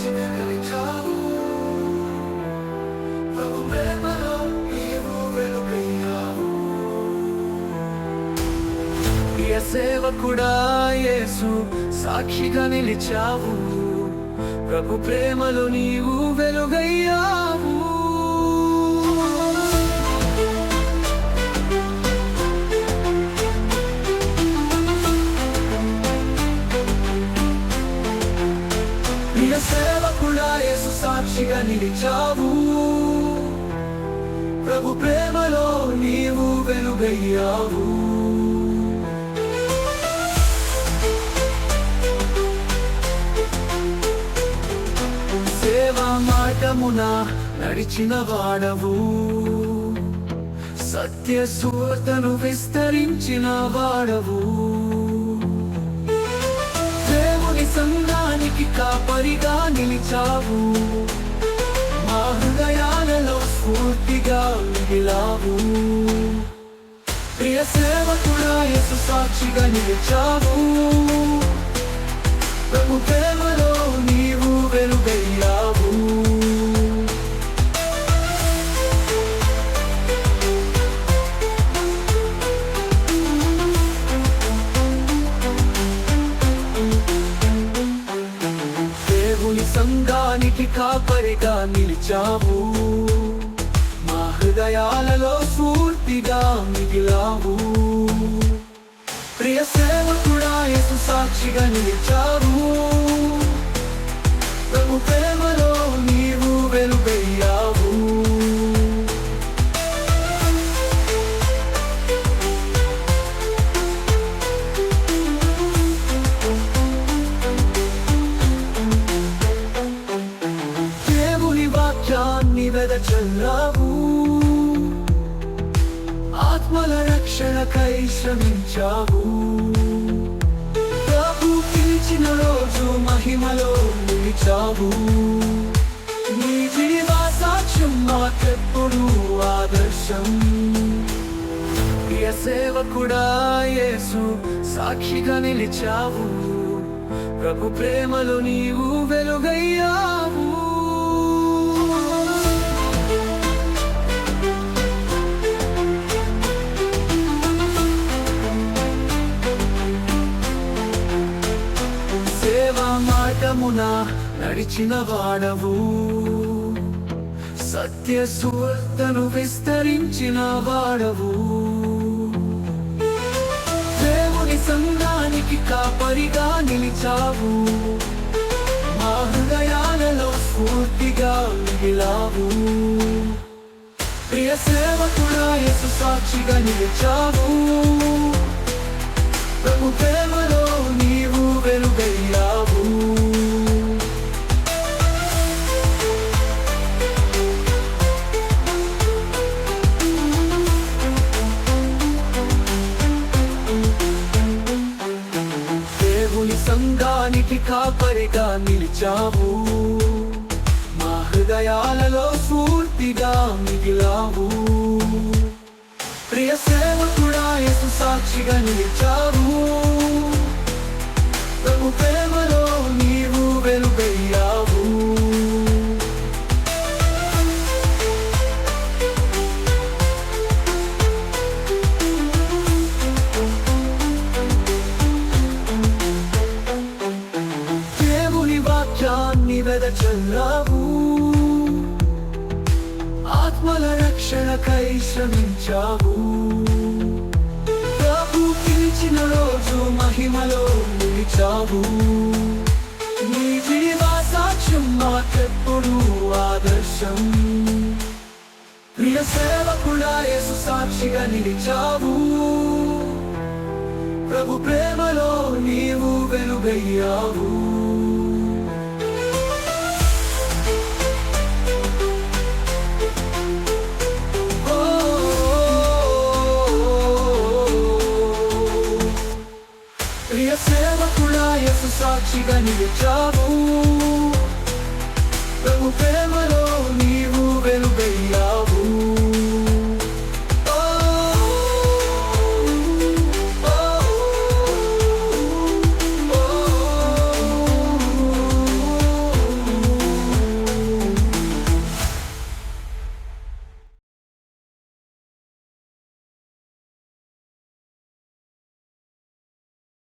సాక్షిగా నిలిచావు. ప్రభు ప్రేమలో నీవు వెలుగయ్యావు. ప్రియ సేవకుడా యేసు సాక్షిగా నిలిచావు. ప్రభు ప్రేమలో నీవు వెలుగయ్యావు. ప్రియ సేవకుడా యేసు సాక్షిగా నిలిచావు. ప్రభు ప్రేమలో నీవు వెలుగయ్యావు. సేవా మార్గమున నడిచిన వాడవు. సత్య సువార్తను విస్తరించిన వాడవు. దేవుని సంఘానికి కాపరిగా నిలిచావు. మా హృదయాలలో స్ఫూర్తిగా మిగిలావు. ప్రియ సేవకుడా యేసు సాక్షిగా నిలిచావు. ప్రభు ప్రేమలో నీవు వెలుగయ్యావు. దేవుని సంఘానికి కాపరిగా నిలిచావు. మా హృదయాలలో స్ఫూర్తిగా మిగిలావు. ప్రియ సేవకుడా యేసు సాక్షిగా నిలిచావు. ప్రభు ప్రేమలో నీవు వెలుగయ్యావు. దేవుని వాక్యాన్ని వెదజల్లావు. ఆత్మల రక్షణకై శ్రమించావు. ప్రభు పిలిచిన రోజు మహిమలో నిలిచావు. నీ జీవ సాక్ష్యం మాకెప్పుడు ఆదర్శం. ప్రియ సేవకుడా యేసు సాక్షిగా నిలిచావు. ప్రభు ప్రేమలో నీవు వెలుగయ్యావు. మార్గమున నడిచిన వాడవు. సత్య సువార్తను విస్తరించిన వాడవు. దేవుని సంఘానికి కాపరిగా నిలిచావు. మా హృదయాలలో స్ఫూర్తిగా మిగిలావు. ప్రియ సేవకుడా యేసు సాక్షిగా నిలిచావు. ప్రభు ప్రేమలో నీవు వెలుగయ్యావు. దేవుని సంఘానికి కాపరిగా నిలిచావు. మా హృదయాలలో స్ఫూర్తిగా మిగిలావు. ప్రియ సేవకుడా యేసు సాక్షిగా నిలిచావు. ప్రభు ప్రేమలో నీవు వెలుగయ్యావు. దేవుని వాక్యాన్ని వెదజల్లావు. ఆత్మల రక్షణకై శ్రమించావు. ప్రభు పిలిచిన రోజు మహిమలో నిలిచావు. నీ జీవ సాక్ష్యం మాకెప్పుడు ఆదర్శం. ప్రియ సేవకుడా యేసు సాక్షిగా నిలిచావు. ప్రభు ప్రేమలో నీవు వెలుగయ్యావు. ప్రియ సేవకుడా యేసు సాక్షిగా నిలిచావు. ప్రభు ప్రేమ